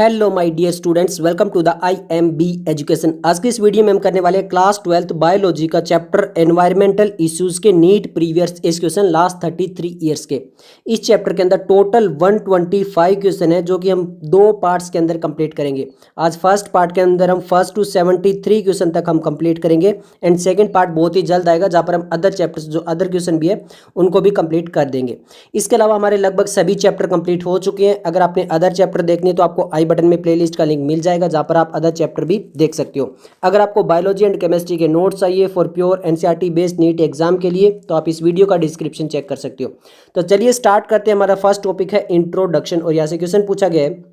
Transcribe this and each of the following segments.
Hello my dear students, welcome to the IMB education. आज की इस वीडियो में हम करने वाले हैं क्लास 12th बायोलॉजी का चैप्टर एनवायरमेंटल इश्यूज के NEET previous question last 33 years के। इस चैप्टर के अंदर टोटल 125 क्वेश्चन है जो कि हम दो पार्ट्स के अंदर कंप्लीट करेंगे। आज फर्स्ट पार्ट के अंदर हम फर्स्ट टू 73 क्वेश्चन तक हम कंप्लीट करेंगे एंड सेकेंड पार्ट बहुत ही जल्द आएगा जहाँ पर हम अदर चैप्टर्स जो अदर क्वेश्चन भी है उनको भी कंप्लीट कर देंगे। इसके अलावा हमारे लगभग सभी चैप्टर कंप्लीट हो चुके हैं। अगर आपने अदर चैप्टर देखनी है तो आपको आई बटन में प्लेलिस्ट का लिंक मिल जाएगा जहां पर आप अदर चैप्टर भी देख सकते हो। अगर आपको बायोलॉजी एंड केमिस्ट्री के नोट्स चाहिए for pure NCERT based NEET exam के लिए तो आप इस वीडियो का डिस्क्रिप्शन चेक कर सकते हो। तो चलिए स्टार्ट करते हैं। हमारा फर्स्ट टॉपिक है इंट्रोडक्शन और यहाँ से क्वेश्चन पूछा गया है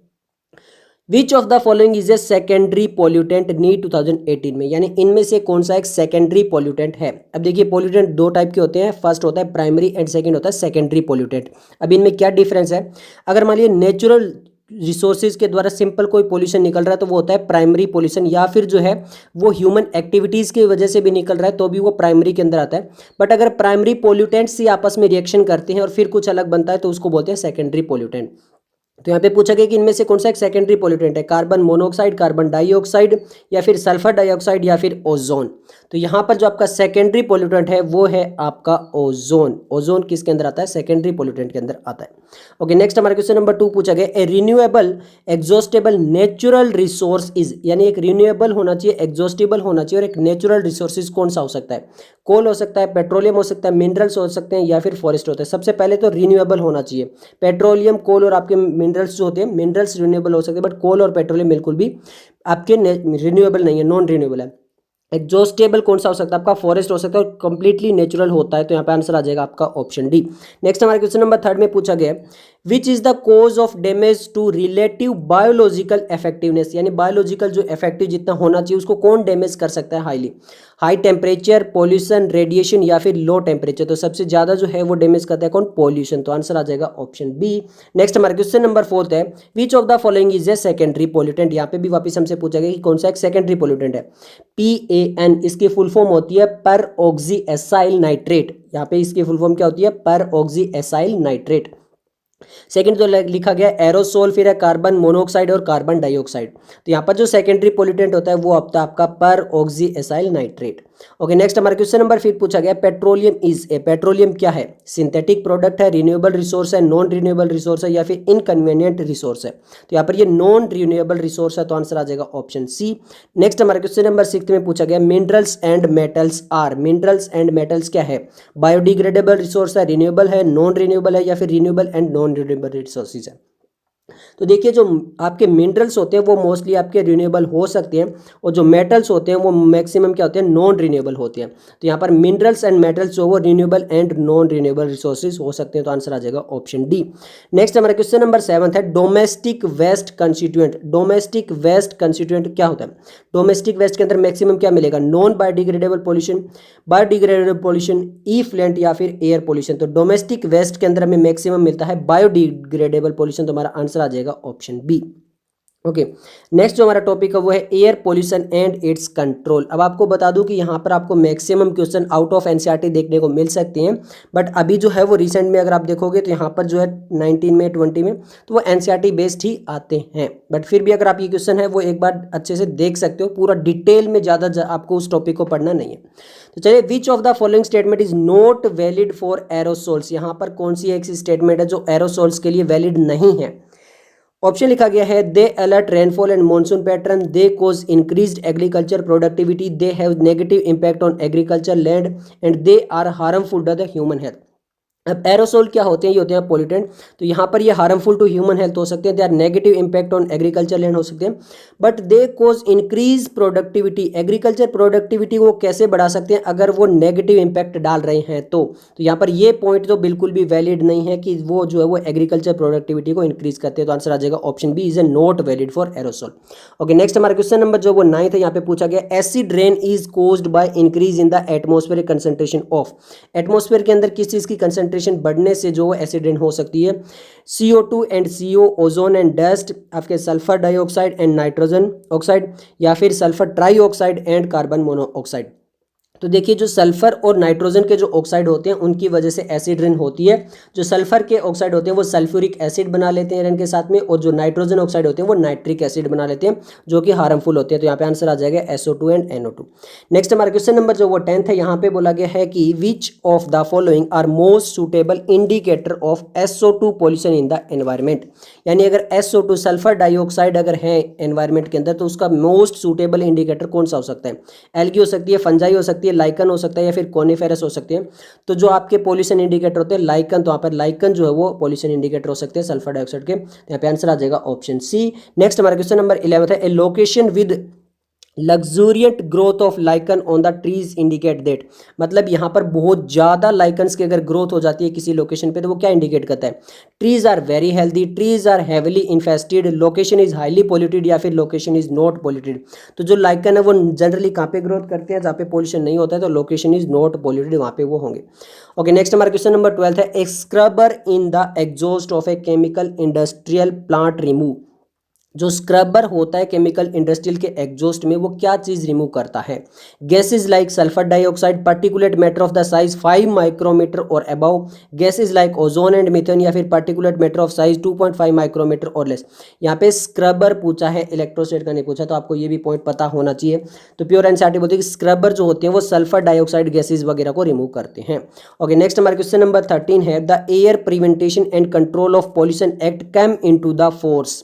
which of the following is a secondary pollutant NEET 2018 में, यानी इनमें से कौन सा एक सेकेंडरी पोल्यूटेंट है। अब देखिए पोल्यूटेंट दो टाइप के होते हैं, फर्स्ट होता है प्राइमरी एंड सेकंड होता है सेकेंडरी पोल्यूटेंट। अब इनमें क्या डिफरेंस है। अगर मान लीजिए नेचुरल रिसोर्सेज के द्वारा सिंपल कोई पोल्यूशन निकल रहा है तो वो होता है प्राइमरी पोल्यूशन, या फिर जो है वो ह्यूमन एक्टिविटीज़ की वजह से भी निकल रहा है तो भी वो प्राइमरी के अंदर आता है। बट अगर प्राइमरी पोल्यूटेंट्स ही आपस में रिएक्शन करते हैं और फिर कुछ अलग बनता है तो उसको बोलते हैं सेकेंडरी पोल्यूटेंट। तो यहाँ पे पूछा गया कि इनमें से कौन सा एक सेकेंडरी पोल्यूटेंट है, कार्बन मोनोऑक्साइड, कार्बन डाइऑक्साइड या फिर सल्फर डाइऑक्साइड या फिर ओजोन। तो यहाँ पर जो आपका सेकेंडरी पोल्यूटेंट है वो है आपका ओजोन। ओजोन किसके अंदर आता है, सेकेंडरी पोल्यूटेंट के अंदर आता है। ओके, नेक्स्ट हमारा क्वेश्चन नंबर 2 पूछा गया a renewable exhaustible natural resource is, यानी एक रिन्यूएबल होना चाहिए, एग्जॉस्टेबल होना चाहिए और एक नेचुरल रिसोर्सेज कौन सा हो सकता है। कोल हो सकता है, पेट्रोलियम हो सकता है, मिनरल्स हो सकते हैं या फिर फॉरेस्ट होता है। सबसे पहले तो रिन्यूएबल होना चाहिए। पेट्रोलियम, कोल और आपके मिनरल्स जो होते हैं, मिनरल्स रिन्यूएबल हो सकते हैं बट कोल और पेट्रोलियम बिल्कुल भी आपके रिन्यूएबल नहीं है, नॉन रिन्यूएबल है। एग्जॉस्टेबल कौन सा हो सकता है आपका, फॉरेस्ट हो सकता है और कंप्लीटली नेचुरल होता है। तो यहाँ पे आंसर आ जाएगा आपका ऑप्शन डी। नेक्स्ट हमारे क्वेश्चन नंबर 3 में पूछा गया which is the cause of damage to relative biological effectiveness, यानी बायोलॉजिकल जो इफेक्टिव जितना होना चाहिए उसको कौन डैमेज कर सकता है highly. High temperature, pollution, radiation या फिर लो टेम्परेचर। तो सबसे ज्यादा जो है वो डैमेज करता है कौन, पॉल्यूशन। तो आंसर आ जाएगा ऑप्शन बी। नेक्स्ट हमारा क्वेश्चन नंबर 4 है which of the following is a secondary pollutant. यहाँ पे भी वापस हमसे पूछा गया कि कौन सा एक सेकेंडरी पोल्यूटेंट है। PAN इसकी फुल फॉर्म होती है पर ऑक्सी एसाइल नाइट्रेट। यहाँ पे इसकी फुल फॉर्म क्या होती है, पर ऑक्सी एसाइल नाइट्रेट। सेकंड जो लिखा गया एरोसोल, फिर है कार्बन मोनोऑक्साइड और कार्बन डाइऑक्साइड। तो यहाँ पर जो सेकेंडरी पोल्यूटेंट होता है वो होता है आपका पर oxy acyl nitrate. Okay, next हमारा क्वेश्चन नंबर 5 पूछा गया पेट्रोलियम इज ए, पेट्रोलियम क्या है, सिंथेटिक प्रोडक्ट है, रिन्यूएबल रिसोर्स है, नॉन रिन्यूएबल रिसोर्स है या फिर इनकन्वीनियंट रिसोर्स है। तो यहाँ पर ये नॉन रिन्यूएबल रिसोर्स है तो आंसर आ जाएगा ऑप्शन सी। नेक्स्ट हमारा क्वेश्चन नंबर 6 में पूछा गया minerals and metals are, minerals and metals क्या है, बायोडिग्रेडेबल रिसोर्स है, रिन्यूएबल है, नॉन रिन्यूएबल है या फिर renewable and non renewable resources है। तो देखिए जो आपके मिनरल्स होते हैं वो मोस्टली आपके रिन्यूएबल हो सकते हैं और जो मेटल्स होते हैं वो मैक्सिमम क्या होते हैं, नॉन रिन्यूएबल होते हैं। तो यहाँ पर मिनरल्स एंड मेटल्स जो वो renewable and non renewable resources हो सकते हैं। तो आंसर आ जाएगा ऑप्शन डी। नेक्स्ट हमारा क्वेश्चन नंबर 7 है domestic waste constituent. Domestic waste constituent क्या होता है। डोमेस्टिक वेस्ट के अंदर मैक्सिमम क्या मिलेगा, non biodegradable pollution, biodegradable pollution, effluent या फिर एयर पोल्यूशन। तो डोमेस्टिक वेस्ट के अंदर हमें मैक्सिमम मिलता है बायोडिग्रेडेबल पोल्यूशन। तो हमारा आंसर आ जाएगा ऑप्शन बी। ओके, नेक्स्ट जो हमारा टॉपिक है वो है air pollution and its control. अब आपको बता दूं कि यहाँ पर आपको maximum question out of NCERT देखने को मिल सकते हैं बट अभी जो है वो रिसेंट में अगर आप देखोगे तो यहाँ पर जो है 19 में 20 में तो वो एनसीईआरटी बेस्ड ही आते हैं। बट फिर भी अगर आप ये क्वेश्चन है वो एक बार अच्छे से देख सकते हो, पूरा डिटेल में ज़्यादा आपको उस टॉपिक को पढ़ना नहीं है। तो चलिए विच of the following statement is not valid for aerosols. यहाँ पर कौन सी एक स्टेटमेंट है जो एरोसोल्स के लिए वैलिड नहीं है। ऑप्शन लिखा गया है they alter rainfall and monsoon pattern, they cause increased agriculture productivity, they have negative impact on agriculture land and they are harmful to the human health. अब एरोसोल क्या होते हैं, ये होते हैं पोल्यूटेंट। तो यहाँ पर ये हार्मफुल टू ह्यूमन हेल्थ हो सकते हैं, they are negative impact on agriculture land हो सकते हैं but they cause increase productivity. Agriculture productivity को कैसे बढ़ा सकते हैं अगर वो नेगेटिव इम्पैक्ट डाल रहे हैं तो यहाँ पर ये पॉइंट तो बिल्कुल भी वैलिड नहीं है कि वो जो है वो एग्रीकल्चर प्रोडक्टिविटी को इंक्रीज करते हैं। तो आंसर आ जाएगा option B is a not valid for aerosol. Okay, next हमारा क्वेश्चन नंबर जो वो 9 है यहाँ पे पूछा गया acid rain is caused by increase in the atmospheric concentration of. Atmosphere के अंदर किस चीज की कंसंट्रेशन बढ़ने से जो एसिड रेन हो सकती है, CO2 and CO, ozone and dust, आपके sulphur dioxide and nitrogen oxide या फिर sulphur trioxide and carbon monoxide. तो देखिए जो सल्फर और नाइट्रोजन के जो ऑक्साइड होते हैं उनकी वजह से एसिड रेन होती है। जो सल्फर के ऑक्साइड होते हैं वो सल्फ्यूरिक एसिड बना लेते हैं रेन के साथ में, और जो नाइट्रोजन ऑक्साइड होते हैं वो नाइट्रिक एसिड बना लेते हैं जो कि हार्मफुल होते हैं। तो यहाँ पे आंसर आ जाएगा SO2 एंड NO2। नेक्स्ट हमारा क्वेश्चन नंबर जो वो 10th है, यहाँ पे बोला गया है कि which of the following are most suitable indicator of SO2 pollution in the environment. यानी अगर SO2 सल्फर डाइऑक्साइड अगर है एनवायरमेंट के अंदर तो उसका मोस्ट सुटेबल इंडिकेटर कौन सा हो सकता है। एल्गी हो सकती है, फंजाई हो सकती है, लाइकन हो सकता है, या फिर कोनिफेरस हो सकते हैं। तो जो आपके पॉल्यूशन इंडिकेटर होते हैं लाइकन, तो यहाँ पर लाइकन जो है वो पॉल्यूशन इंडिकेटर हो सकते हैं सल्फर डाइऑक्साइड के। यहाँ पे आंसर आ जाएगा ऑप्शन सी। नेक्स्ट हमारा क्वेश्चन नंबर 11 है, a location with luxuriant growth of lichen on the trees indicate that. मतलब यहाँ पर बहुत ज़्यादा लाइकन्स की अगर ग्रोथ हो जाती है किसी लोकेशन पे तो वो क्या इंडिकेट करता है। Trees are very healthy, trees are heavily infested, location is highly polluted, या फिर लोकेशन इज नॉट पॉल्यूटेड। तो जो लाइकन है वो जनरली कहाँ पे ग्रोथ करते हैं, जहाँ पे पॉल्यूशन नहीं होता है, तो लोकेशन इज नॉट पॉल्यूटेड वहाँ पे वो होंगे। ओके, नेक्स्ट हमारा क्वेश्चन नंबर 12 है, a scrubber in the exhaust of a chemical industrial plant remove. जो स्क्रबर होता है केमिकल इंडस्ट्रियल के एग्जॉस्ट में वो क्या चीज रिमूव करता है। Gases like sulphur dioxide, particulate matter of the size 5 micrometre और above, gases like ozone and methane, या फिर particulate matter of size 2.5 micrometre और लेस। यहाँ पे स्क्रबर पूछा है, इलेक्ट्रोस्टेट का नहीं पूछा, तो आपको ये भी पॉइंट पता होना चाहिए। तो प्योर एनसीईआरटी बोलती है कि स्क्रबर जो होते हैं वो सल्फर डाइऑक्साइड गैसेज वगैरह को रिमूव करते हैं। ओके, नेक्स्ट हमारा क्वेश्चन नंबर 13 है, the air prevention and control of pollution act come into the force.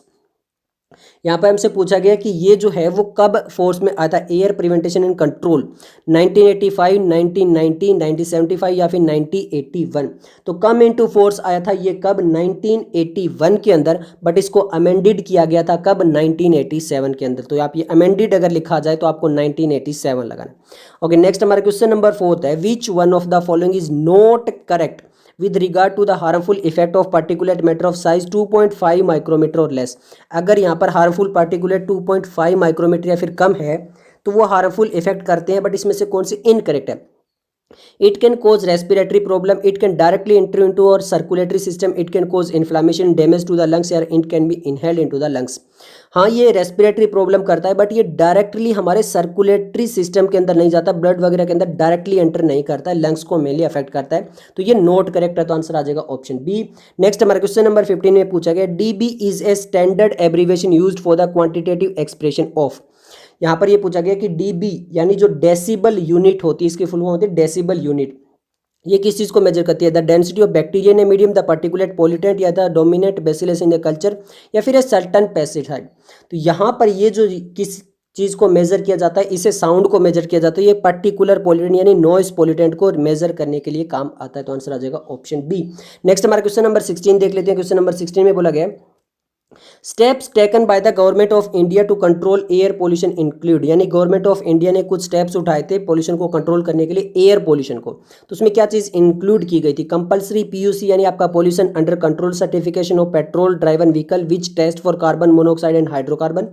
यहाँ पर हमसे पूछा गया कि ये जो है वो कब फोर्स में आता है, एयर प्रिवेंटेशन एंड कंट्रोल, 1985, 1990, 1975 या फिर 1981। तो कम इनटू फोर्स आया था ये कब, 1981 के अंदर, बट इसको अमेंडेड किया गया था कब, 1987 के अंदर। तो आप ये अमेंडेड अगर लिखा जाए तो आपको 1987 लगाना। ओके, नेक्स्ट हमारा क्वेश्चन नंबर 4 है, which one of the following is not correct with regard to the harmful effect of particulate matter of size 2.5 micrometre और लेस। अगर यहाँ पर हार्मफुल पार्टिकुलेट 2.5 माइक्रोमीटर या फिर कम है तो वो हार्मफुल इफेक्ट करते हैं, बट इसमें से कौन सी इनकरेक्ट है। It can cause respiratory problem, it can directly enter into our circulatory system, it can cause inflammation, damage to the lungs, or it can be inhaled into the lungs। हाँ, ये respiratory problem करता है, but ये directly हमारे circulatory system के अंदर नहीं जाता, ब्लड वगैरह के अंदर डायरेक्टली एंटर नहीं करता है, लंग्स को मेनली अफेक्ट करता है। तो ये नोट करेक्ट है, तो आंसर आ जाएगा ऑप्शन बी। नेक्स्ट हमारा क्वेश्चन नंबर 15 में पूछा गया, DB is a standard abbreviation used for the quantitative expression of. यहाँ पर ये पूछा गया कि DB यानी जो डेसिबल यूनिट होती है, इसकी फुल फॉर्म होती है डेसिबल यूनिट। ये किस चीज़ को मेजर करती है, the density of bacteria in a medium, the particulate pollutant, या the dominant bacillus in the culture, या फिर ए सर्टन पेस्टिसाइड। तो यहाँ पर ये जो किस चीज़ को मेजर किया जाता है, इसे साउंड को मेजर किया जाता है। ये पर्टिकुलर पॉल्यूटेंट यानी नॉइस पॉल्यूटेंट को मेजर करने के लिए काम आता है। तो आंसर आ जाएगा ऑप्शन बी। नेक्स्ट हमारा क्वेश्चन नंबर 16 देख लेते हैं। क्वेश्चन नंबर 16 में बोला गया, steps taken by the government of India to control air pollution include. यानी गवर्नमेंट ऑफ इंडिया ने कुछ स्टेप्स उठाए थे पोल्यूशन को कंट्रोल करने के लिए, एयर पोल्यूशन को। तो उसमें क्या चीज़ इंक्लूड की गई थी, कंपल्सरी PUC यानी आपका pollution under control certification of petrol driven vehicle which test for carbon monoxide and hydrocarbon.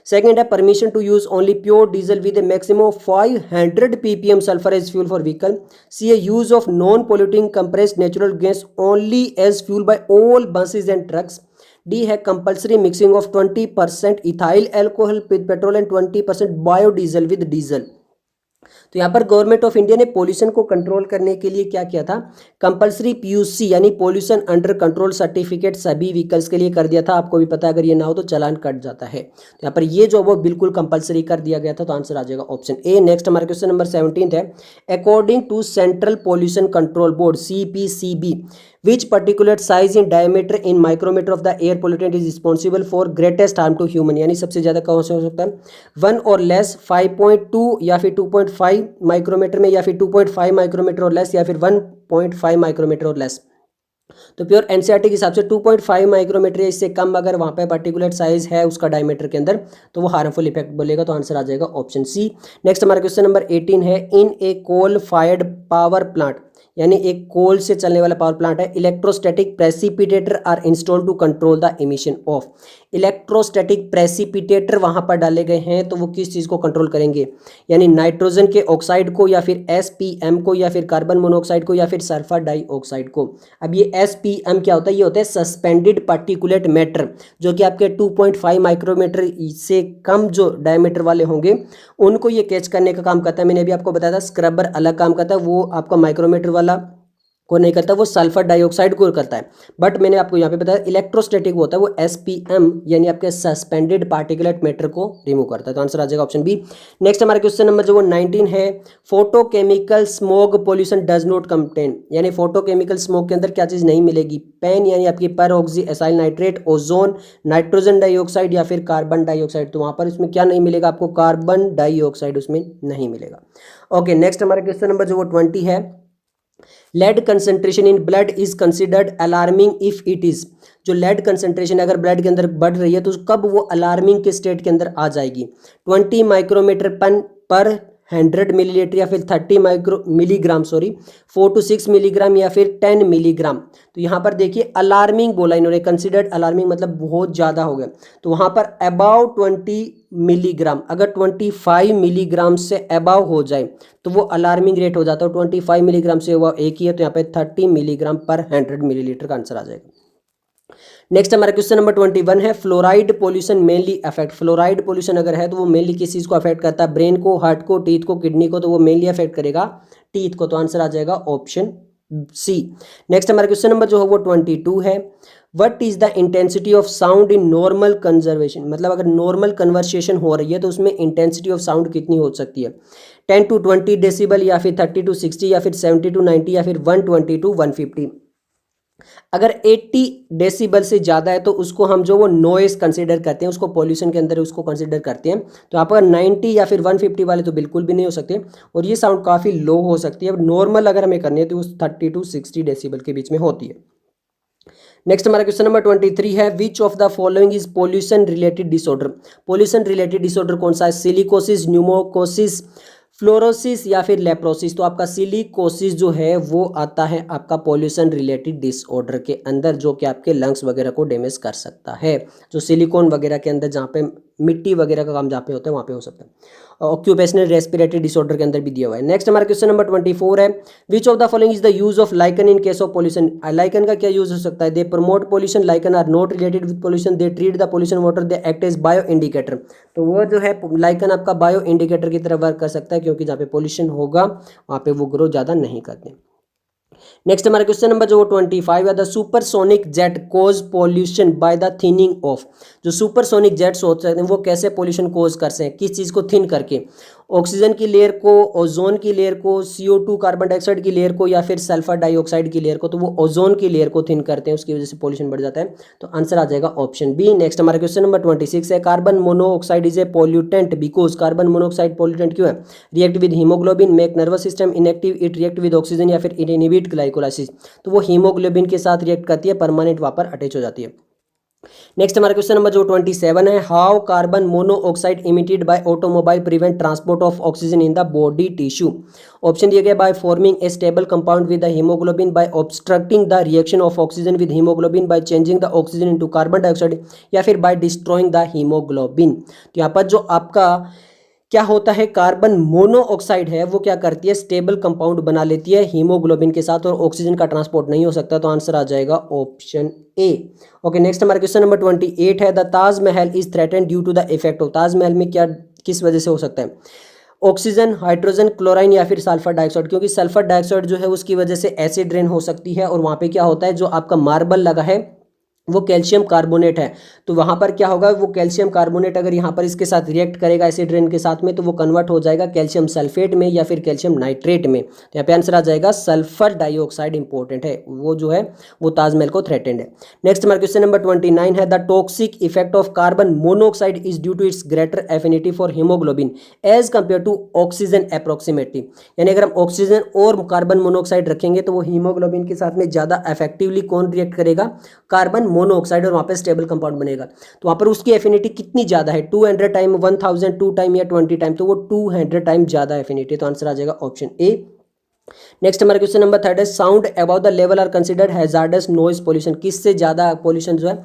Second है permission to use only pure diesel with a maximum of 500 ppm sulphur as fuel for vehicle. C a use of non polluting compressed natural gas only as fuel by all buses and trucks. D है compulsory mixing of 20% ethyl alcohol with petrol and 20% biodiesel with diesel. तो यहाँ पर government of India ने pollution को control करने के लिए क्या किया था, कंपल्सरी PUC यानी पोल्यूशन अंडर कंट्रोल सर्टिफिकेट सभी व्हीकल्स के लिए कर दिया था। आपको भी पता है अगर ये ना हो तो चालान कट जाता है। तो यहाँ पर ये जो वो बिल्कुल कंपल्सरी कर दिया गया था। तो आंसर आ जाएगा ऑप्शन ए। नेक्स्ट हमारा क्वेश्चन नंबर 17 है, according to central pollution control board CPCB which particulate size in diameter in micrometer of the air pollutant is responsible for greatest harm to human। यानी सबसे ज़्यादा कौन सा हो सकता है, 1 और लेस, 5.2 या फिर 2.5 माइक्रोमीटर में, या फिर 2.5 माइक्रोमीटर और लेस, या फिर 1.5 माइक्रोमीटर और लेस। तो प्योर एनसीईआरटी के हिसाब से 2.5 माइक्रोमीटर या इससे कम अगर वहाँ पे पार्टिकुलेट साइज है उसका डायमीटर के अंदर तो वो हार्मफुल इफेक्ट बोलेगा। तो आंसर आ जाएगा ऑप्शन सी। नेक्स्ट हमारा क्वेश्चन नंबर 18 है, in a coal fired power plant यानी एक कोल से चलने वाला पावर प्लांट है। Electrostatic precipitator are install to control the emission of. Electrostatic precipitator वहां पर डाले गए हैं, तो वो किस चीज़ को कंट्रोल करेंगे, यानी नाइट्रोजन के ऑक्साइड को, या फिर SPM को, या फिर कार्बन मोनोऑक्साइड को, या फिर सल्फर डाइऑक्साइड को। अब ये SPM क्या होता है, ये होता है सस्पेंडेड पार्टिकुलेट मैटर, जो कि आपके 2.5 माइक्रोमीटर से कम जो डायमीटर वाले होंगे उनको ये कैच करने का काम करता है। मैंने अभी आपको बताया था स्क्रबर अलग काम करता है, वो आपका माइक्रोमीटर वाला को नहीं करता, वो सल्फर डाइऑक्साइड को करता है। बट मैंने आपको यहाँ पे बताया इलेक्ट्रोस्टैटिक होता है वो SPM यानी आपके सस्पेंडेड पार्टिकुलेट मैटर को रिमूव करता है। तो आंसर आ जाएगा ऑप्शन बी। नेक्स्ट हमारा क्वेश्चन नंबर जो वो 19 है, photochemical smog pollution does not contain, यानी फोटोकेमिकल स्मोक के अंदर क्या चीज़ नहीं मिलेगी, पेन यानी आपकी पर oxy acyl nitrate, ozone, nitrogen dioxide या फिर कार्बन डाइऑक्साइड। तो वहाँ पर इसमें क्या नहीं मिलेगा आपको, कार्बन डाइऑक्साइड उसमें नहीं मिलेगा। ओके, नेक्स्ट हमारा क्वेश्चन नंबर जो वो 20 है, lead concentration in blood is considered alarming if it is. जो लेड कंसेंट्रेशन अगर ब्लड के अंदर बढ़ रही है तो कब वो अलार्मिंग के स्टेट के अंदर आ जाएगी, 20 माइक्रोमीटर पर 100 मिलीलीटर, या फिर 30 मिलीग्राम 4 to 6 मिलीग्राम, या फिर 10 मिलीग्राम। तो यहाँ पर देखिए अलार्मिंग बोला इन्होंने, कंसिडर्ड अलार्मिंग मतलब बहुत ज़्यादा हो गया, तो वहाँ पर अबाउ 20 मिलीग्राम, अगर 25 मिलीग्राम से अबाव हो जाए तो वो अलार्मिंग रेट हो जाता है। 25 मिलीग्राम से वो एक ही है, तो यहाँ पे 30 मिलीग्राम पर 100 मिलीलीटर का आंसर आ जाएगा। नेक्स्ट हमारा क्वेश्चन नंबर 21 है, fluoride pollution mainly affect. Fluoride pollution अगर है तो वो मेनली किस चीज़ को अफेक्ट करता है, ब्रेन को, हार्ट को, टीथ को, किडनी को, तो वो मेनली अफेक्ट करेगा टीथ को। तो आंसर आ जाएगा ऑप्शन सी। नेक्स्ट हमारा क्वेश्चन नंबर जो है वो 22 है, what is the intensity of sound in normal conservation, मतलब अगर नॉर्मल कन्वर्सेशन हो रही है तो उसमें इंटेंसिटी ऑफ साउंड कितनी हो सकती है, 10 to 20 डेसिबल, या फिर 30 to 60, या फिर 70 to 90, या फिर 120 to 150। अगर 80 डेसिबल से ज़्यादा है तो उसको हम जो वो नॉइस कंसीडर करते हैं, उसको पॉल्यूशन के अंदर उसको कंसीडर करते हैं। तो यहाँ पर 90 या फिर 150 वाले तो बिल्कुल भी नहीं हो सकते, और ये साउंड काफ़ी लो हो सकती है। अब नॉर्मल अगर हमें करनी है तो उस 30 to 60 डेसिबल के बीच में होती है। नेक्स्ट हमारा क्वेश्चन नंबर 23 है, which of the following is pollution related disorder. Pollution related disorder कौन सा है, सिलिकोसिस, न्यूमोकोसिस, फ्लोरोसिस, या फिर लेप्रोसिस। तो आपका सिलिकोसिस जो है वो आता है आपका पॉल्यूशन रिलेटेड डिसऑर्डर के अंदर, जो कि आपके लंग्स वगैरह को डैमेज कर सकता है। जो सिलिकॉन वगैरह के अंदर जहाँ पे मिट्टी वगैरह का काम जहाँ पे होता है वहाँ पे हो सकता है। ऑक्यूपेशनल रेस्पिरेटरी डिसऑर्डर के अंदर भी दिया हुआ है। नेक्स्ट हमारा क्वेश्चन नंबर 24 है, which of the following is the use of lichen in case of pollution. Lichen का क्या यूज हो सकता है, they promote pollution, lichen are not related with pollution, they treat the pollution water, they act as bio indicator. तो वो जो है lichen आपका बायो इंडिकेटर की तरह वर्क कर सकता है, क्योंकि जहाँ पे पोल्यूशन होगा वहाँ पे वो ग्रो ज़्यादा नहीं करते। नेक्स्ट हमारा क्वेश्चन नंबर जो 25 है, the supersonic jet cause pollution by the thinning of. जो सुपरसोनिक जेट्स होते हैं वो कैसे पोल्यूशन कोज करते हैं, किस चीज़ को थिन करके, ऑक्सीजन की लेयर को, ओजोन की लेयर को, CO2 कार्बन डाइऑक्साइड की लेयर को, या फिर सल्फर डाइऑक्साइड की लेयर को। तो वो ओजोन की लेयर को थिन करते हैं, उसकी वजह से पोल्यूशन बढ़ जाता है। तो आंसर आ जाएगा ऑप्शन बी। नेक्स्ट हमारा क्वेश्चन नंबर 26 है, carbon monoxide is a pollutant because. Carbon monoxide pollutant क्यों है, react with haemoglobin, make nervous system inactive, it react with oxygen, या फिर इट इनहिबिट ग्लाइकोलाइसिस। तो वो हीमोग्लोबिन के साथ रिएक्ट करती है, परमानेंट वहाँ पर अटैच हो जाती है। नेक्स्ट हमारा क्वेश्चन नंबर जो 27 है, how carbon monoxide emitted by automobile prevent transport of oxygen in the body tissue. Option दिया गया, by forming a stable compound with the haemoglobin, by obstructing the reaction of oxygen with haemoglobin, by changing the oxygen into carbon dioxide, या फिर bye destroying the haemoglobin. तो यहाँ पर जो आपका क्या होता है, कार्बन मोनोऑक्साइड है वो क्या करती है, स्टेबल कंपाउंड बना लेती है हीमोग्लोबिन के साथ, और ऑक्सीजन का ट्रांसपोर्ट नहीं हो सकता। तो आंसर आ जाएगा ऑप्शन ए। ओके, नेक्स्ट हमारा क्वेश्चन नंबर 28 है, the Taj Mahal is threatened due to the effect of. Taj Mahal में क्या किस वजह से हो सकता है, ऑक्सीजन, हाइड्रोजन, क्लोराइन, या फिर सल्फर डाइऑक्साइड। क्योंकि सल्फर डाइऑक्साइड जो है उसकी वजह से एसिड रेन हो सकती है, और वहाँ पे क्या होता है, जो आपका मार्बल लगा है वो कैल्शियम कार्बोनेट है। तो वहाँ पर क्या होगा, वो कैल्शियम कार्बोनेट अगर यहाँ पर इसके साथ रिएक्ट करेगा एसिड रेन के साथ में, तो वो कन्वर्ट हो जाएगा कैल्शियम सल्फेट में या फिर कैल्शियम नाइट्रेट में। तो यहाँ पे आंसर आ जाएगा सल्फर डाइऑक्साइड इंपॉर्टेंट है, वो जो है वो ताजमहल को थ्रेटेंड है। नेक्स्ट हमारा क्वेश्चन नंबर 29 है, the toxic effect of carbon monoxide is due to its greater affinity for haemoglobin as compare to oxygen approximately. यानी अगर हम ऑक्सीजन और कार्बन मोनोऑक्साइड रखेंगे तो वो हीमोग्लोबिन के साथ में ज़्यादा इफेक्टिवली कौन रिएक्ट करेगा, कार्बन मोनोऑक्साइड, और वहाँ पे स्टेबल कंपाउंड बनेगा। तो वहाँ पर उसकी एफिनिटी कितनी ज़्यादा है, 200 टाइम, 1000, 2 टाइम, या 20 टाइम। तो वो 200 टाइम ज़्यादा एफिनिटी। तो आंसर आ जाएगा ऑप्शन ए। नेक्स्ट हमारा क्वेश्चन नंबर थर्ड है sound above the level are considered hazardous noise pollution, किससे ज़्यादा पोल्यूशन जो है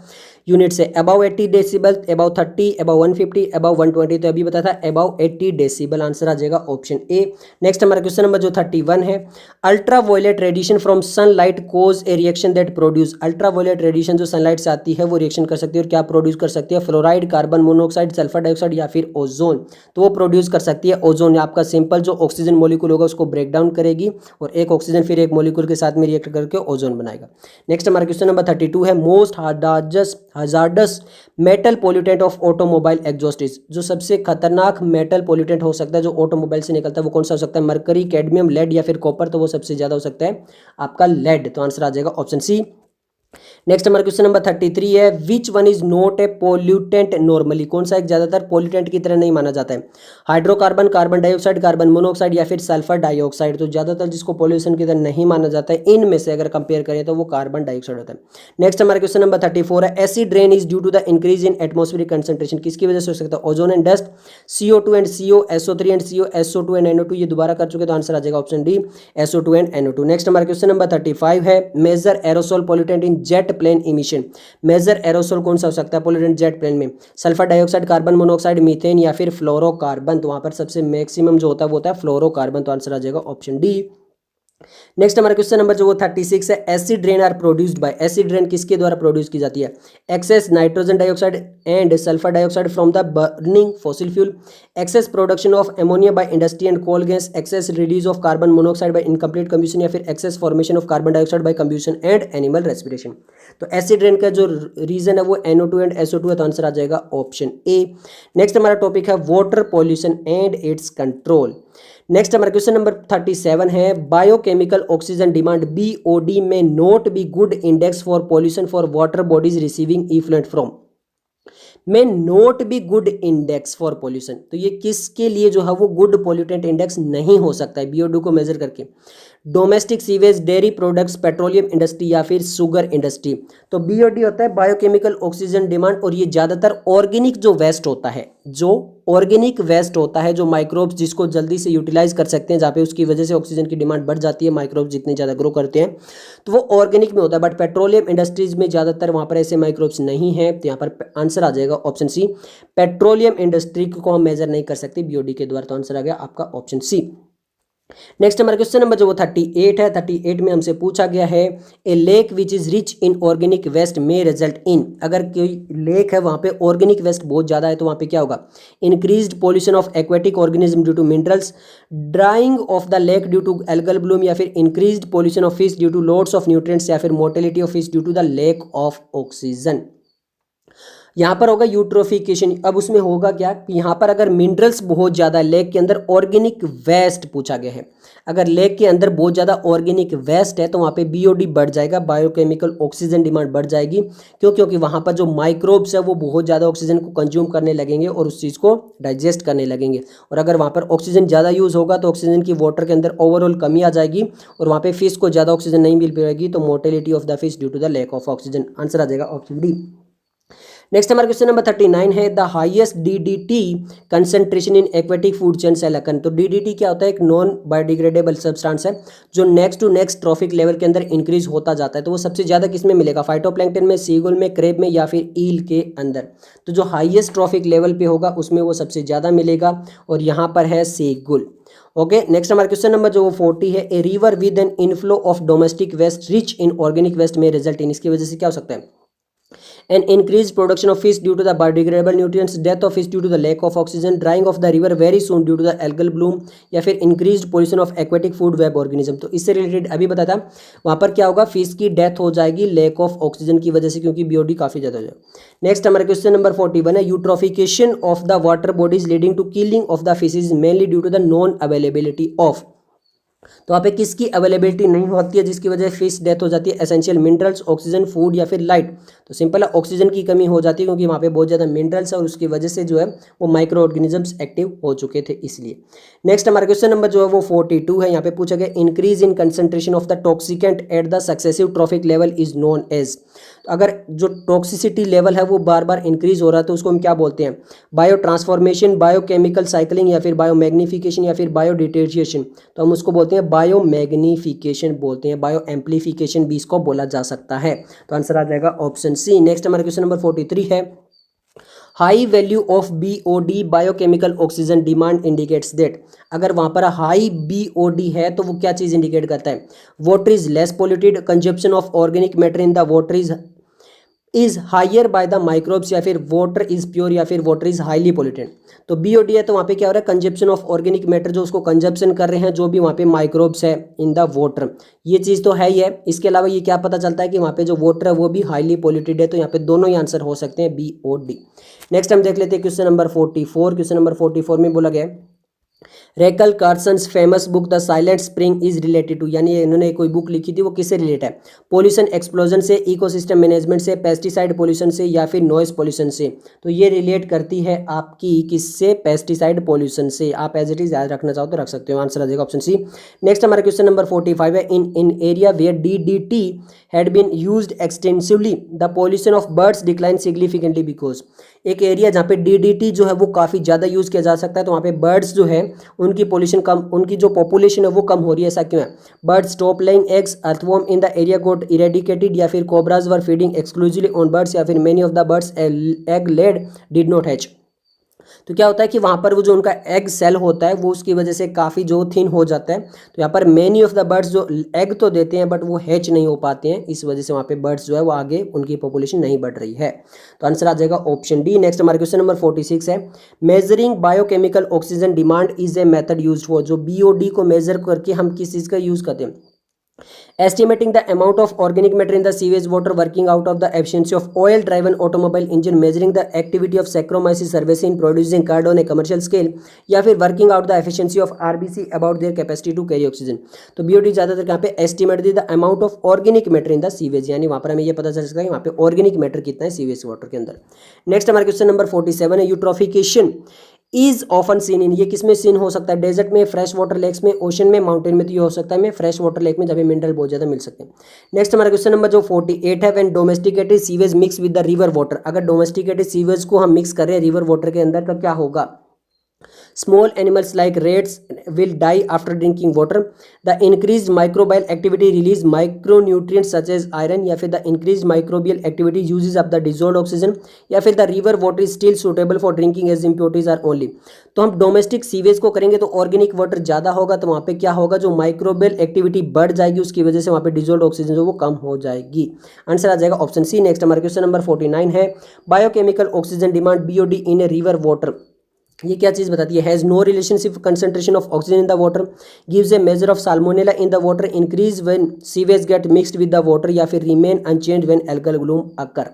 यूनिट से, above 80 decibel, above 30, above 150, above 120, तो अभी बताया था अबाउ 80 डेसिबल, आंसर आ जाएगा ऑप्शन ए। नेक्स्ट हमारा क्वेश्चन नंबर जो 31 है ultraviolet radiation from sunlight cause a reaction that produce, ultraviolet radiation जो सनलाइट से आती है वो रिएक्शन कर सकती है और क्या प्रोड्यूस कर सकती है, fluoride, carbon monoxide, sulphur dioxide या फिर ओजोन, तो वो प्रोड्यूस कर सकती है ओजोन। आपका सिंपल जो ऑक्सीजन मॉलिक्यूल होगा उसको ब्रेक डाउन करेगी और एक ऑक्सीजन फिर एक मॉलिक्यूल के साथ में रिएक्ट करके ओजोन बनाएगा। नेक्स्ट हमारा क्वेश्चन नंबर 32 है most hazardous metal pollutant of automobile exhaust is, जो सबसे खतरनाक मेटल पोल्यूटेंट हो सकता है जो ऑटोमोबाइल से निकलता है वो कौन सा हो सकता है, मरकरी, कैडमियम, लेड या फिर कॉपर, तो वो सबसे ज्यादा हो सकता है आपका लेड, तो आंसर आ जाएगा ऑप्शन सी। नेक्स्ट हमारा क्वेश्चन नंबर 33 है which one is not A pollutant normally, कौन सा एक ज्यादातर पोल्यूटेंट की तरह नहीं माना जाता है, hydrocarbon, carbon dioxide, carbon monoxide या फिर सल्फर डाइऑक्साइड, तो ज्यादातर जिसको पोल्यूशन की तरह नहीं माना जाता है इनमें से अगर कंपेयर करें तो वो कार्बन डाइऑक्साइड होता है। नेक्स्ट हमारा क्वेश्चन नंबर 34 है acid rain is due to the increase in atmospheric concentration, किसकी वजह से हो सकता है, ozone and dust, CO2 and CO, SO3 and CO, SO2 and NO2, ये दोबारा कर चुके तो आंसर आ जाएगा option D SO2 and NO2। Next हमारा क्वेश्चन नंबर 35 है major aerosol pollutant in jet plane emission, major aerosol कौन सा हो सकता है पोल्यूटेंट जेट प्लेन में, sulphur dioxide, carbon monoxide, methane या फिर फ्लोरोकार्बन, तो वहां पर सबसे मैक्सिमम जो होता है वो होता है फ्लोरोकार्बन, तो आंसर आ जाएगा ऑप्शन डी। नेक्स्ट हमारा क्वेश्चन नंबर जो वो 36 है acid rain are produced by, acid rain किसके द्वारा प्रोड्यूस की जाती है, excess nitrogen dioxide and sulphur dioxide from the burning fossil fuel, excess production of ammonia by industry and coal gas, excess release of carbon monoxide by incomplete combustion या फिर excess formation of carbon dioxide by combustion and animal respiration, तो acid rain का जो reason है वो NO2 and SO2 है, तो answer आ जाएगा ऑप्शन ए। नेक्स्ट हमारा टॉपिक है water pollution and its control. Next हमारा क्वेश्चन नंबर 37 है biochemical oxygen demand BOD may not be good index for pollution for water bodies receiving effluent from, may not be good index for pollution, तो ये किसके लिए जो है वो good pollutant index नहीं हो सकता है BOD को मेजर करके, domestic sewage, dairy products, petroleum industry या फिर शुगर इंडस्ट्री, तो BOD होता है बायोकेमिकल ऑक्सीजन डिमांड और ये ज़्यादातर ऑर्गेनिक जो वेस्ट होता है, जो ऑर्गेनिक वेस्ट होता है, जो माइक्रोब्स जिसको जल्दी से यूटिलाइज कर सकते हैं, जहाँ पे उसकी वजह से ऑक्सीजन की डिमांड बढ़ जाती है, माइक्रोब्स जितने ज़्यादा ग्रो करते हैं तो वो ऑर्गेनिक में होता है, बट पेट्रोलियम इंडस्ट्रीज में ज़्यादातर वहाँ पर ऐसे माइक्रोब्स नहीं है, तो यहाँ पर आंसर आ जाएगा ऑप्शन सी, पेट्रोलियम इंडस्ट्री को हम मेजर नहीं कर सकते BOD के द्वारा, तो आंसर आ गया आपका ऑप्शन सी। नेक्स्ट हमारा क्वेश्चन नंबर जो वो 38 है, 38 में हमसे पूछा गया है a lake which is rich in organic waste may result in, अगर कोई लेक है वहाँ पे ऑर्गेनिक वेस्ट बहुत ज़्यादा है तो वहाँ पे क्या होगा, increased pollution of aquatic organism due to minerals, drying of the lake due to algal bloom या फिर increased pollution of fish due to loads of nutrients या फिर mortality of fish due to the lack of oxygen. यहाँ पर होगा eutrophication, अब उसमें होगा क्या कि यहाँ पर अगर मिनरल्स बहुत ज़्यादा लेक के अंदर, ऑर्गेनिक वेस्ट पूछा गया है, अगर लेक के अंदर बहुत ज़्यादा ऑर्गेनिक वेस्ट है तो वहाँ पे BOD बढ़ जाएगा, बायोकेमिकल ऑक्सीजन डिमांड बढ़ जाएगी, क्यों, क्योंकि वहाँ पर जो माइक्रोब्स है वो बहुत ज़्यादा ऑक्सीजन को कंज्यूम करने लगेंगे और उस चीज़ को डाइजेस्ट करने लगेंगे, और अगर वहाँ पर ऑक्सीजन ज़्यादा यूज़ होगा तो ऑक्सीजन की वाटर के अंदर ओवरऑल कमी आ जाएगी और वहाँ पर फिश को ज़्यादा ऑक्सीजन नहीं मिल पाएगी, तो mortality of the fish due to the lack of oxygen, answer आ जाएगा ऑप्शन डी। नेक्स्ट हमारा क्वेश्चन नंबर 39 है the highest DDT concentration in aquatic food chain सेलेकन, तो DDT क्या होता है, एक नॉन बायोडिग्रेडेबल सब्सटेंस है जो next to next trophic level के अंदर इंक्रीज होता जाता है, तो वो सबसे ज़्यादा किस में मिलेगा, फाइटोप्लैंक्टन में, सीगुल में, क्रेब में या फिर ईल के अंदर, तो जो हाईएस्ट ट्रॉफिक लेवल पे होगा उसमें वो सबसे ज़्यादा मिलेगा और यहाँ पर है सीगुल। ओके, नेक्स्ट हमारा क्वेश्चन नंबर जो 40 है a river with an inflow of domestic waste rich in organic waste may result in, इसकी वजह से क्या हो सकता है, an increased production of fish due to the biodegradable nutrients, death of fish due to the lack of oxygen, drying of the river very soon due to the algal bloom या फिर increased pollution of aquatic food web organism, तो इससे related अभी बताया था वहाँ पर क्या होगा, फिश की डेथ हो जाएगी लैक ऑफ ऑक्सीजन की वजह से, क्योंकि BOD काफ़ी ज़्यादा हो जाएगा। नेक्स्ट हमारा क्वेश्चन नंबर 41 है eutrophication of the water bodies leading to killing of the fishes mainly due to the non availability of, तो वहाँ पे किसकी अवेलेबिलिटी नहीं होती है जिसकी वजह से फिश डेथ हो जाती है, एसेंशियल मिनरल्स, ऑक्सीजन, फूड या फिर लाइट, तो सिंपल है ऑक्सीजन की कमी हो जाती है क्योंकि वहाँ पे बहुत ज़्यादा मिनरल्स है और उसकी वजह से जो है वो माइक्रो ऑर्गेनिजम्स एक्टिव हो चुके थे इसलिए। नेक्स्ट हमारा क्वेश्चन नंबर जो है वो 42 है, यहाँ पे पूछा गया increase in concentration of the toxicant at the successive trophic level is known as, अगर जो टॉक्सिसिटी लेवल है वो बार बार इंक्रीज हो रहा है तो उसको हम क्या बोलते हैं, बायो ट्रांसफॉर्मेशन, बायोकेमिकल साइकिलिंग या फिर बायो मैग्निफिकेशन या फिर बायो डिटेशिएशन, तो हम उसको बोलते बोलते हैं? बायो मैग्नीफिकेशन बोलते हैं, बायो एम्प्लीफिकेशन भी इसको बोला जा सकता है। तो आंसर आ जाएगा ऑप्शन सी। नेक्स्ट हमारा क्वेश्चन नंबर 43 है, high value of BOD biochemical oxygen demand indicates that. अगर वहां पर हाई BOD है तो वो क्या चीज इंडिकेट करता है? Water is less polluted, consumption of organic matter in the water is higher by the microbes, या फिर वाटर इज प्योर, या फिर वाटर इज हाईली पोल्यूटेड। तो BOD है तो वहाँ पे क्या हो रहा है? कंजप्शन ऑफ ऑर्गेनिक मैटर, जो उसको कंजप्शन कर रहे हैं जो भी वहाँ पे माइक्रोब्स है इन द वाटर, ये चीज़ तो है ही है। इसके अलावा ये क्या पता चलता है कि वहाँ पे जो वाटर है वो भी हाईली पोल्यूटेड है, तो यहाँ पे दोनों ही आंसर हो सकते हैं BOD। नेक्स्ट हम देख लेते हैं क्वेश्चन नंबर 44। क्वेश्चन नंबर 44 में बोला गया है, Rachel Carson's famous book the Silent Spring is related to, यानी इन्होंने कोई बुक लिखी थी, वो किससे रिलेटेड है? पोल्यूशन एक्सप्लोजन से, इकोसिस्टम मैनेजमेंट से, पेस्टिसाइड पोल्यूशन से, या फिर नॉइस पोल्यूशन से। तो ये रिलेट करती है आपकी किससे? पेस्टिसाइड पोल्यूशन से। आप एज इट इज याद रखना चाहो तो रख सकते हो, आंसर आ जाएगा ऑप्शन सी। नेक्स्ट हमारा क्वेश्चन नंबर 45 है, in area where DDT had been used extensively the population of birds declined significantly because। एक एरिया जहाँ पे DDT जो है वो काफ़ी ज़्यादा यूज़ किया जा सकता है, तो वहाँ पे बर्ड्स जो है उनकी पॉपुलेशन कम, उनकी जो पॉपुलेशन है वो कम हो रही है। ऐसा क्यों है? Birds stop laying eggs, earthworm in the area got eradicated, या फिर cobras were feeding exclusively on birds, या फिर many of the birds egg laid did not hatch. तो क्या होता है कि वहाँ पर वो जो उनका एग सेल होता है वो उसकी वजह से काफ़ी जो थिन हो जाता है। तो यहाँ पर मेनी ऑफ द बर्ड्स जो एग तो देते हैं बट वो हैच नहीं हो पाते हैं, इस वजह से वहाँ पे बर्ड्स जो है वो आगे उनकी पॉपुलेशन नहीं बढ़ रही है। तो आंसर आ जाएगा ऑप्शन डी। नेक्स्ट हमारे क्वेश्चन नंबर 46 है, measuring biochemical oxygen demand is a method use for. जो BOD को मेजर करके हम किस चीज़ का यूज़ करते हैं? Estimating the amount of organic matter in the sewage water, working out of the efficiency of oil driven automobile engine, measuring the activity of Saccharomyces cerevisiae in producing carbon on a commercial scale, या फिर working out the efficiency of RBC about their capacity to carry oxygen. तो BOD ज़्यादातर यहाँ पे estimate the the amount of organic matter in the sewage, यानी वहाँ पर हमें ये पता चल सकता है कि वहाँ पे ऑर्गेनिक मैटर कितना है सीवेज वाटर के अंदर। नेक्स्ट हमारा क्वेश्चन नंबर 47 है, eutrophication is often seen in. ये किसमें सीन हो सकता है? डेजर्ट में, फ्रेश वाटर लेक्स में, ओशन में, माउंटेन में। तो ये हो सकता है में फ्रेश वाटर लेक में, जब मिनरल बहुत ज़्यादा मिल सकते हैं। नेक्स्ट हमारा क्वेश्चन नंबर जो 48 है, when domesticated sewage mix with the river water. अगर डोमेस्टिकेटेड सीवेज को हम मिक्स कर रहे हैं रिवर वाटर के अंदर तो क्या होगा? Small animals like rats will die after drinking water. The increased microbial activity release micronutrients such as iron, या फिर the increased microbial activity uses up the dissolved oxygen, या फिर the river water is still suitable for drinking as impurities are only। तो हम domestic sewage को करेंगे तो organic water ज़्यादा होगा, तो वहाँ पे क्या होगा? जो माइक्रोबियल एक्टिविटी बढ़ जाएगी उसकी वजह से वहाँ पे डिजोल्ड ऑक्सीजन जो वो कम हो जाएगी। आंसर आ जाएगा ऑप्शन सी। नेक्स्ट हमारा क्वेश्चन नंबर 49 है, biochemical oxygen demand BOD in a river water. ये क्या चीज़ बताती है? Has no relationship concentration of oxygen in the water, gives a measure of salmonella in the water, increase when sewage get mixed with the water, या फिर remain unchanged when algal bloom occur.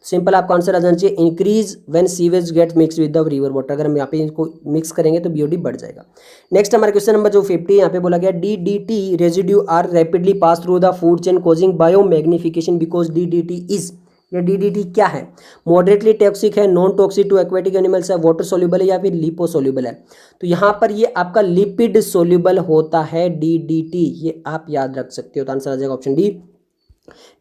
Simple आपका आंसर आ जाना चाहिए increase when sewage get mixed with the river water. अगर हम यहाँ पे इनको मिक्स करेंगे तो BOD बढ़ जाएगा। नेक्स्ट हमारा क्वेश्चन नंबर जो 50 यहाँ पे बोला गया, DDT residue are rapidly pass through the food chain causing bio magnification because DDT is. ये DDT क्या है? मॉडरेटली टॉक्सिक है, non toxic to aquatic animals है, वाटर सोल्यूबल है, या फिर लिपोसोल्यूबल है। तो यहाँ पर ये आपका लिपिड सोल्यूबल होता है DDT, ये आप याद रख सकते हो। तो आंसर आ जाएगा ऑप्शन डी।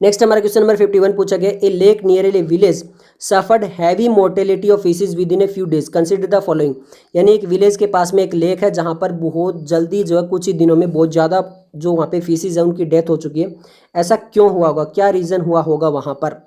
नेक्स्ट हमारा क्वेश्चन नंबर 51 पूछा गया, ए lake near A village suffered heavy mortality of fishes with in a few days, consider the following. यानी एक विलेज के पास में एक लेक है जहाँ पर बहुत जल्दी जो है कुछ ही दिनों में बहुत ज़्यादा जो वहाँ पे फिशेज है उनकी डेथ हो चुकी है। ऐसा क्यों हुआ होगा? क्या रीज़न हुआ होगा वहाँ पर?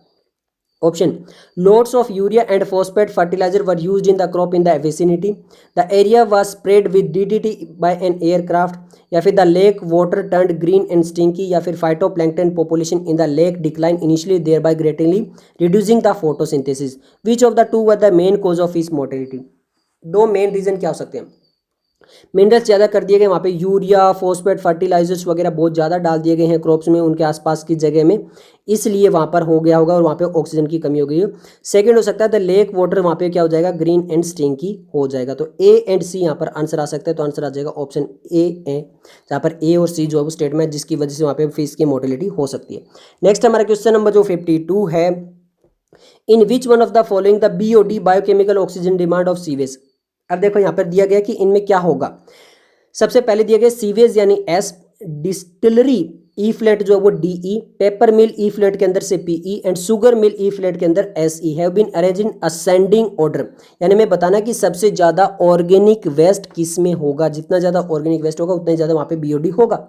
Option, loads of urea and phosphate fertilizer were used in the crop in the vicinity. The area was sprayed with DDT by an aircraft, या फिर the lake water turned green and stinky, या फिर phytoplankton population in the lake declined initially thereby greatly reducing the photosynthesis. Which of the two were the main cause of fish mortality? दो main reason क्या हो सकते हैं? Minerals ज़्यादा कर दिए गए, वहाँ पे यूरिया, फॉस्फेट, फर्टिलाइजर्स वगैरह बहुत ज़्यादा डाल दिए गए हैं क्रॉप्स में, उनके आसपास की जगह में, इसलिए वहाँ पर हो गया होगा और वहाँ पे ऑक्सीजन की कमी हो गई है। सेकंड हो सकता है द लेक वाटर वहाँ पे क्या हो जाएगा? ग्रीन एंड स्टिंकी हो जाएगा। तो A एंड C यहाँ पर आंसर आ सकता है। तो आंसर आ जाएगा ऑप्शन A है, जहाँ पर A और C जो है वो स्टेटमेंट जिसकी वजह से वहाँ पे फिश की मोर्टेलिटी हो सकती है। नेक्स्ट हमारा क्वेश्चन नंबर जो 52 है, in which one of the following the BOD biochemical oxygen demand of sewage. अब देखो यहाँ पर दिया गया कि इनमें क्या होगा। सबसे पहले दिया गया सीवेज यानी S, डिस्टिलरी ई फ्लैट जो है वो DE, paper mill effluent के अंदर से PE and sugar mill effluent के अंदर SE have been arranged in ascending order. यानी मैं बताना कि सबसे ज़्यादा ऑर्गेनिक वेस्ट किस में होगा, जितना ज़्यादा ऑर्गेनिक वेस्ट होगा उतना ही ज़्यादा वहाँ पे BOD होगा।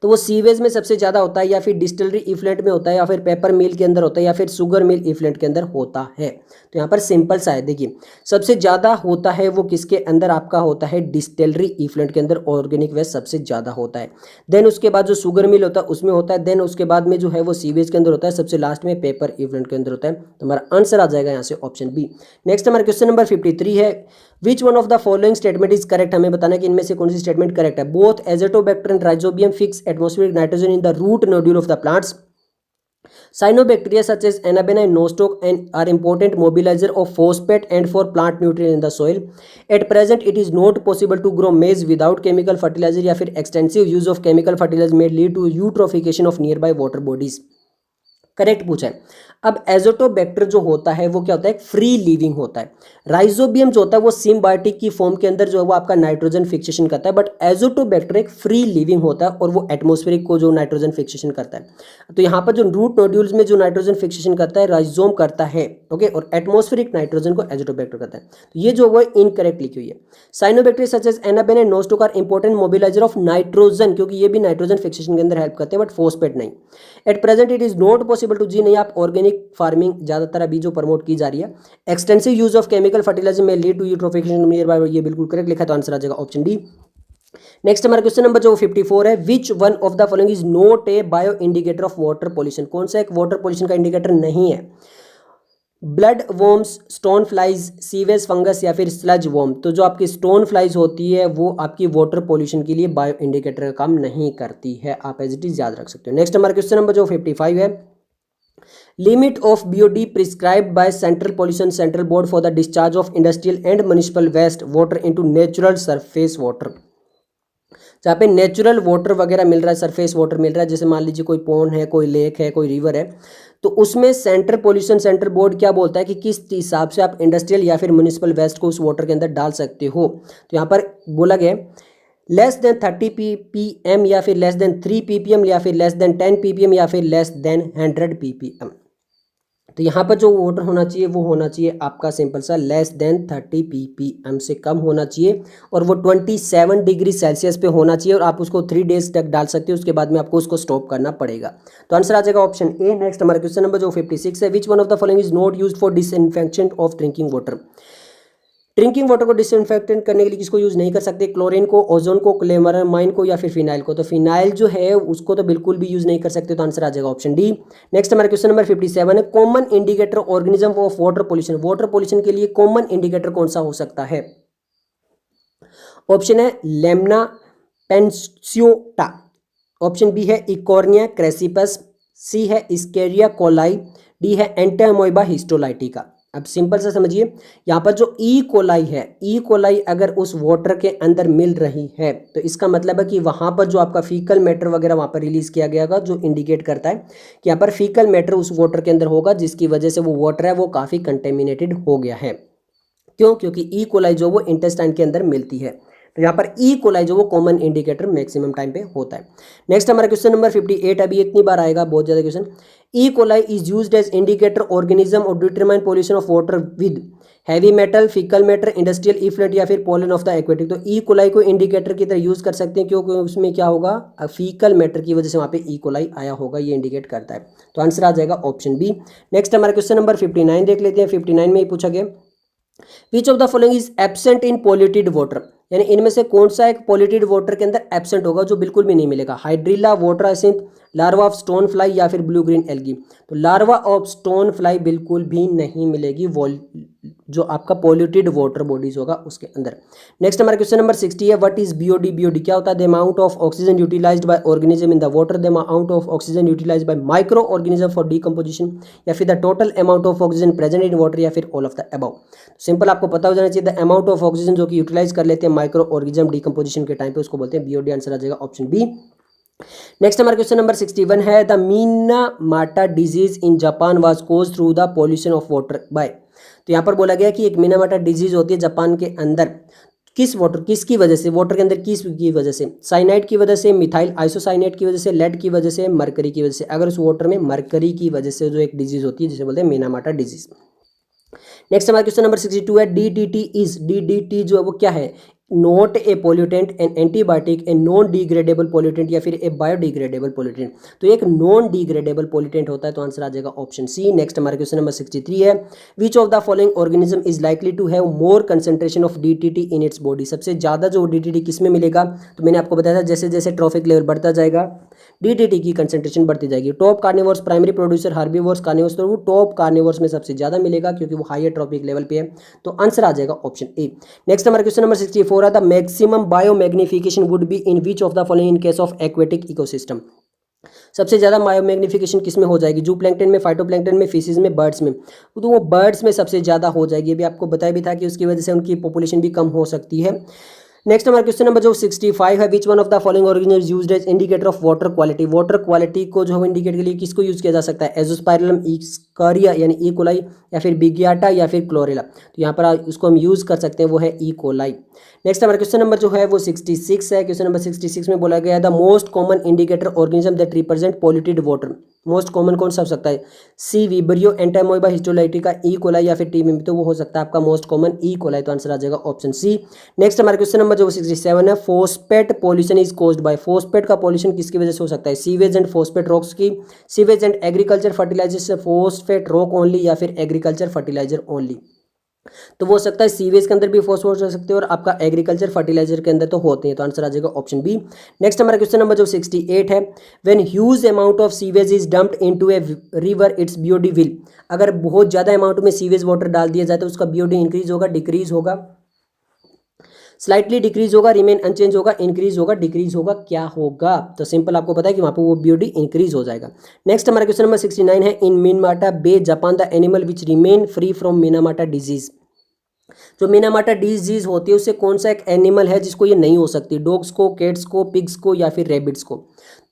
तो वो सीवेज में सबसे ज़्यादा होता है, या फिर डिस्टिलरी इफ्लेंट में होता है, या फिर पेपर मिल के अंदर होता है, या फिर शुगर मिल इफ्लेंट के अंदर होता है। तो यहाँ पर सिंपल सा है, देखिए सबसे ज़्यादा होता है वो किसके अंदर आपका होता है, डिस्टिलरी इफ्लेंट के अंदर ऑर्गेनिक वेस्ट सबसे ज़्यादा होता है। देन उसके बाद जो शुगर मिल होता है उसमें होता है। देन उसके बाद में जो है वो सीवेज के अंदर होता है। सबसे लास्ट में पेपर इफ्लेंट के अंदर होता है। तो हमारा आंसर आ जाएगा यहाँ से ऑप्शन बी। नेक्स्ट हमारा क्वेश्चन नंबर 53 है, which one of the following statement is correct. हमें बताना कि इनमें से कौन सी स्टेटमेंट करेक्ट है। Both Azotobacter and Rhizobium fix atmospheric nitrogen in the root nodule of the plants. Cyanobacteria such as Anabaena and Nostoc are important mobilizer of phosphate and for plant nutrient in the soil. At present, it is not possible to grow maize without chemical fertilizer या फिर extensive use of chemical fertilizer may lead to eutrophication of nearby water bodies. Correct पूछा है। अब Azotobacter जो होता है वो क्या होता है, फ्री लिविंग होता है। राइजोबियम जो होता है वो सिम्बायोटिक की फॉर्म के अंदर जो है वो आपका नाइट्रोजन फिक्सेशन करता है, बट एजोटोबैक्टर एक फ्री लिविंग होता है और वो एटमॉस्फेरिक को जो नाइट्रोजन फिक्सेशन करता है। तो यहाँ पर जो रूट नोड्यूल्स में जो नाइट्रोजन फिक्सेशन करता है राइजोम करता है, ओके, और एटमॉस्फेरिक नाइट्रोजन को एजोटोबैक्टर करता है। तो ये जो वो इनकरेक्ट लिखी हुई है। Cyanobacteria such as Anabaena and Nostoc are important mobiliser of nitrogen, क्योंकि ये भी नाइट्रोजन फिक्सेशन के अंदर हेल्प करते हैं, बट फॉस्फेट नहीं। At present it is not possible to, जी नहीं, आप ऑर्गेनिक फार्मिंग ज्यादातर अभी जो प्रमोट की जा रही है। Extensive use of chemical fertiliser may lead to eutrophication nearby, ये बिल्कुल करेक्ट लिखा है, तो आंसर आ जाएगा ऑप्शन डी। नेक्स्ट हमारा क्वेश्चन नंबर जो 54 है, which one of the following is not a bioindicator of water pollution. कौन सा एक वाटर पॉल्यूशन का इंडिकेटर नहीं है। Blood worms, stone flies, sewage fungus या फिर स्लज वॉर्म। तो जो आपकी स्टोन फ्लाइज होती है वो आपकी वाटर पोल्यूशन के लिए बायो इंडिकेटर का काम नहीं करती है, आप एज इट इज याद रख सकते हो। नेक्स्ट हमारा क्वेश्चन नंबर जो 55 है, limit of BOD prescribed by central pollution central board for the discharge of industrial and municipal waste water into natural surface water. जहाँ पे नेचुरल वाटर वगैरह मिल रहा है, सरफेस वाटर मिल रहा है, जैसे मान लीजिए कोई पॉन्ड है, कोई लेक है, कोई रिवर है, तो उसमें सेंट्रल पोल्यूशन सेंट्रल बोर्ड क्या बोलता है कि किस हिसाब से आप इंडस्ट्रियल या फिर म्युनिसिपल वेस्ट को उस वाटर के अंदर डाल सकते हो। तो यहाँ पर बोला गया लेस देन 30 ppm या फिर लेस देन 3 ppm या फिर लेस देन 10 ppm या फिर लेस देन 100 ppm। तो यहाँ पर जो वाटर होना चाहिए वो होना चाहिए आपका सिंपल सा लेस देन 30 ppm से कम होना चाहिए, और वो 27 डिग्री सेल्सियस पे होना चाहिए, और आप उसको 3 डेज तक डाल सकते हो, उसके बाद में आपको उसको स्टॉप करना पड़ेगा। तो आंसर आ जाएगा ऑप्शन ए। नेक्स्ट हमारा क्वेश्चन नंबर जो 56 है, which one of the following is not used for disinfection of drinking water. Drinking water को डिसइंफेक्टेंट करने के लिए किसको यूज़ नहीं कर सकते, क्लोरीन को, ओजोन को, क्लोरामाइन को या फिर फिनाइल को। तो फिनाइल जो है उसको तो बिल्कुल भी यूज़ नहीं कर सकते, तो आंसर आ जाएगा ऑप्शन डी। नेक्स्ट हमारा क्वेश्चन नंबर 57 है, common indicator organism of water pollution. Water pollution के लिए कॉमन इंडिकेटर कौन सा हो सकता है। ऑप्शन है लेमना पेंसियोटा, ऑप्शन बी है इकोर्निया क्रेसिपस, सी है इस्केरिया कोलाई, डी है एंटामोइबा हिस्टोलाइटिका। अब सिंपल सा समझिए, यहाँ पर जो ई कोलाई है, ई कोलाई अगर उस वाटर के अंदर मिल रही है तो इसका मतलब है कि वहाँ पर जो आपका फीकल मैटर वगैरह वहाँ पर रिलीज किया गया होगा, जो इंडिकेट करता है कि यहाँ पर फीकल मैटर उस वाटर के अंदर होगा, जिसकी वजह से वो वाटर है वो काफ़ी कंटेमिनेटेड हो गया है। क्यों? क्योंकि ई कोलाई जो वो इंटेस्टाइन के अंदर मिलती है। तो यहाँ पर ई कोलाई जो वो कॉमन इंडिकेटर मैक्सिमम टाइम पे होता है। नेक्स्ट हमारा क्वेश्चन नंबर 58, अभी इतनी बार आएगा, बहुत ज़्यादा question. E coli is used as indicator organism और determine pollution of water with heavy metal, faecal matter, industrial effluent या फिर पोलन ऑफ द एक्वेटिक। तो ई कोलाई को इंडिकेटर की तरह यूज कर सकते हैं, क्योंकि उसमें क्या होगा, फीकल मैटर की वजह से वहाँ पे ई कोलाई आया होगा, ये इंडिकेट करता है। तो आंसर आ जाएगा ऑप्शन बी। नेक्स्ट हमारा क्वेश्चन नंबर 59 देख लेते हैं। 59 में ही पूछा गया, विच of the following is absent in polluted water. यानी इनमें से कौन सा एक पॉल्यूटेड वाटर के अंदर एब्सेंट होगा, जो बिल्कुल भी नहीं मिलेगा। Hydrilla, water hyacinth, larva of stone fly या फिर ब्लू ग्रीन एल्गी। तो लार्वा ऑफ स्टोन फ्लाई बिल्कुल भी नहीं मिलेगी जो आपका पॉल्यूटेड वाटर बॉडीज होगा उसके अंदर। नेक्स्ट हमारा क्वेश्चन नंबर 60 है, व्हाट इज BOD। BOD क्या होता है, the amount of oxygen utilised by organism in the water, the amount of oxygen utilised by micro organism for decomposition, या फिर the total amount of oxygen present in water, या फिर all of the above. Simple आपको पता हो जाना चाहिए, the amount of oxygen जो कि यूटिलाइज कर लेते हैं माइक्रो ऑर्गेनिज्म डीकंपोजिशन के टाइम पे, उसको बोलते हैं BOD। आंसर आ जाएगा ऑप्शन बी। नेक्स्ट हमारा क्वेश्चन नंबर 61 है, the Minamata disease in Japan was caused through the pollution of water by. तो यहाँ पर बोला गया कि एक मीनामाटा डिजीज होती है जापान के अंदर, किस वाटर, किसकी वजह से, वाटर के अंदर किस की वजह से, साइनाइड की वजह से, मिथाइल आइसोसाइनेट की वजह से, लेड की वजह से, मरकरी की वजह से। अगर उस वाटर में मरकरी की वजह से जो एक डिजीज होती है जिसे बोलते हैं मिनामाटा डिजीज। नेक्स्ट हमारा क्वेश्चन नंबर 62 है, डीडीटी जो है वो क्या है, not a pollutant, an antibiotic, a non degradable pollutant या फिर ए बायोडिग्रेडेबल पोल्यूटेंट। तो एक नॉन डिग्रेडेबल पोल्यूटेंट होता है, तो आंसर आ जाएगा ऑप्शन सी। नेक्स्ट हमारा क्वेश्चन नंबर 63 है, which of the following organism is likely to have more concentration of DDT in its body. सबसे ज़्यादा जो डीटीटी किस में मिलेगा, तो मैंने आपको बताया था जैसे जैसे ट्रॉफिक लेवल बढ़ता जाएगा डीटीटी की कंसंट्रेशन बढ़ती जाएगी। Top carnivores, primary producer herbivores, carnivores, तो वो टॉप कार्निवोर्स में सबसे ज़्यादा मिलेगा क्योंकि वो हायर ट्रॉपिक लेवल पे है, तो आंसर आ जाएगा ऑप्शन ए। नेक्स्ट हमारा क्वेश्चन नंबर 64 है, the maximum biomagnification would be in which of the following in case of aquatic ecosystem. सबसे ज़्यादा बायोमैग्निफिकेशन किस में हो जाएगी, जू प्लैंकटन में, फाइटोप्लैंकटन में, फिशेज में, बर्ड्स में। तो वो बर्ड्स में सबसे ज़्यादा हो जाएगी, अभी आपको बताया भी था कि उसकी वजह से उनकी पॉपुलेशन भी कम हो सकती है। नेक्स्ट हमारा क्वेश्चन नंबर जो 65 है, which one of the following organism is used as indicator of water quality. Water quality को जो है इंडिकेट के लिए किसको यूज किया जा सकता है, एजोस्पाइरलम, इस्कारिया यानी ई कोलाई, या फिर बिगियाटा, या फिर क्लोरेला। तो यहाँ पर उसको हम यूज कर सकते हैं, वो है ई कोलाई। नेक्स्ट हमारा क्वेश्चन नंबर जो है वो 66 है। क्वेश्चन नंबर 66 में बोला गया है, the most common indicator organism that represent polluted water. Most common कौन सा हो सकता है, सी vibrio, Entamoeba histolytica, E coli, या फिर टी में, तो वो हो सकता है आपका मोस्ट कॉमन ई कोलाई, तो आंसर आ जाएगा ऑप्शन सी। नेक्स्ट हमारा क्वेश्चन नंबर जो 67 है, phosphate pollution is caused by. Phosphate का पॉल्यूशन किसकी वजह से हो सकता है, सीवेज एंड फोस्पेट रॉक्स की, सीवेज एंड एग्रीकल्चर फर्टिलाइजर से, फोस्फेट रॉक ओनली, या फिर एग्रीकल्चर फर्टिलाइजर ओनली। तो वो हो सकता है सीवेज के अंदर भी फॉस्फोरस हो सकते हैं और आपका एग्रीकल्चर फर्टिलाइजर के अंदर तो होते हैं, तो आंसर आ जाएगा ऑप्शन बी। नेक्स्ट हमारा क्वेश्चन नंबर जो 68 है, when huge amount of sewage is dumped into a river it's BOD will. अगर बहुत ज़्यादा अमाउंट में सीवेज वाटर डाल दिया जाए तो उसका बीओडी इंक्रीज होगा, डिक्रीज होगा, स्लाइटली डिक्रीज होगा, रिमेन अनचेंज होगा, इंक्रीज होगा, डिक्रीज होगा, क्या होगा, तो सिंपल आपको पता है कि वहाँ पर वो बीओडी इंक्रीज हो जाएगा। नेक्स्ट हमारा क्वेश्चन नंबर 69 है, in Minamata bay Japan the animal which remain free from Minamata disease. जो मिनामाटा डिजीज होती है उससे कौन सा एक एनिमल है जिसको ये नहीं हो सकती, डॉग्स को, कैट्स को, पिग्स को, या फिर रैबिट्स को।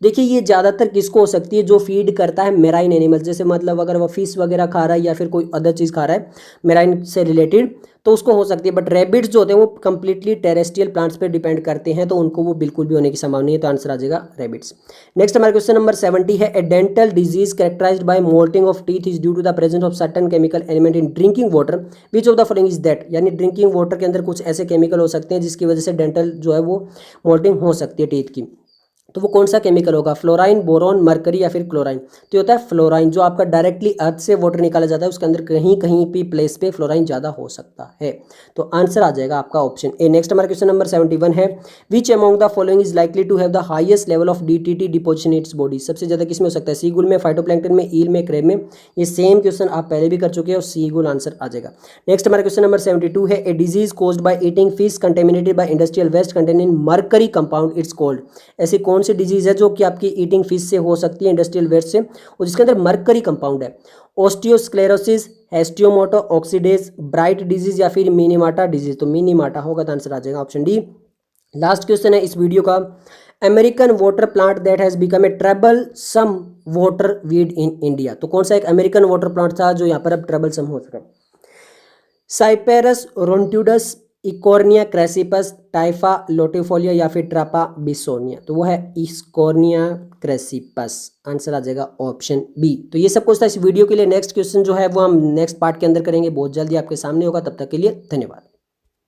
देखिए ये ज़्यादातर किसको हो सकती है, जो फीड करता है मेराइन एनिमल, जैसे मतलब अगर वो फिश वगैरह खा रहा है या फिर कोई अदर चीज़ खा रहा है मेराइन से रिलेटेड, तो उसको हो सकती है। बट रैबिट्स जो होते हैं वो कंप्लीटली टेरेस्ट्रियल प्लांट्स पे डिपेंड करते हैं, तो उनको वो बिल्कुल भी होने की संभावना नहीं है, तो आंसर आ जाएगा रैबिट्स। नेक्स्ट हमारा क्वेश्चन नंबर 70 है, a dental disease characterised by moulting of teeth is due to the presence of certain chemical element in drinking water which of the following is that. यानी drinking water के अंदर कुछ ऐसे chemical हो सकते हैं जिसकी वजह से डेंटल जो है वो मोल्टिंग हो सकती है टीथ की, तो वो कौन सा केमिकल होगा, फ्लोराइन, बोरॉन, मरकरी, या फिर क्लोराइन। तो होता है फ्लोराइन, जो आपका डायरेक्टली अर्थ से वाटर निकाला जाता है उसके अंदर कहीं कहीं भी प्लेस पे फ्लोराइन ज़्यादा हो सकता है, तो आंसर आ जाएगा आपका ऑप्शन ए। नेक्स्ट हमारा क्वेश्चन नंबर 71 है, which among the following is likely to have the highest level of DDT deposition its body. सबसे ज़्यादा किस में हो सकता है, सीगुल में, फाइटोप्लैंक्टन में, ईल में, क्रैब में। ये सेम क्वेश्चन आप पहले भी कर चुके हैं और सीगुल आंसर आ जाएगा। नेक्स्ट हमारा क्वेश्चन नंबर 72 है, a disease caused by eating fish contaminated by industrial waste containing mercury compound it's called. ऐसी कौन सी डिजीज है जो कि आपकी ईटिंग फिश से हो सकती है इंडस्ट्रियल वेस्ट से, और जिसके अंदर मरकरी कंपाउंड है, ओस्टियोस्क्लेरोसिस, हेस्टियोमोटो ऑक्सीडेज, ब्राइट डिजीज, या फिर मिनीमाटा डिजीज। तो मिनीमाटा होगा, तो आंसर आ जाएगा ऑप्शन डी। लास्ट क्वेश्चन है इस वीडियो का, American water plant that has become a troublesome water weed in India. तो कौन सा एक अमेरिकन वाटर प्लांट था जो यहाँ पर अब ट्रबल सम हो सका, साइपेरस रोंट्यूडस, इकोर्निया क्रेसिपस, टाइफा लोटिफोलिया, या फिर ट्रापा बिसोनिया। तो वो है इस्कोर्निया क्रेसिपस, आंसर आ जाएगा ऑप्शन बी। तो ये सब कुछ था इस वीडियो के लिए। नेक्स्ट क्वेश्चन जो है वो हम नेक्स्ट पार्ट के अंदर करेंगे, बहुत जल्दी आपके सामने होगा, तब तक के लिए धन्यवाद।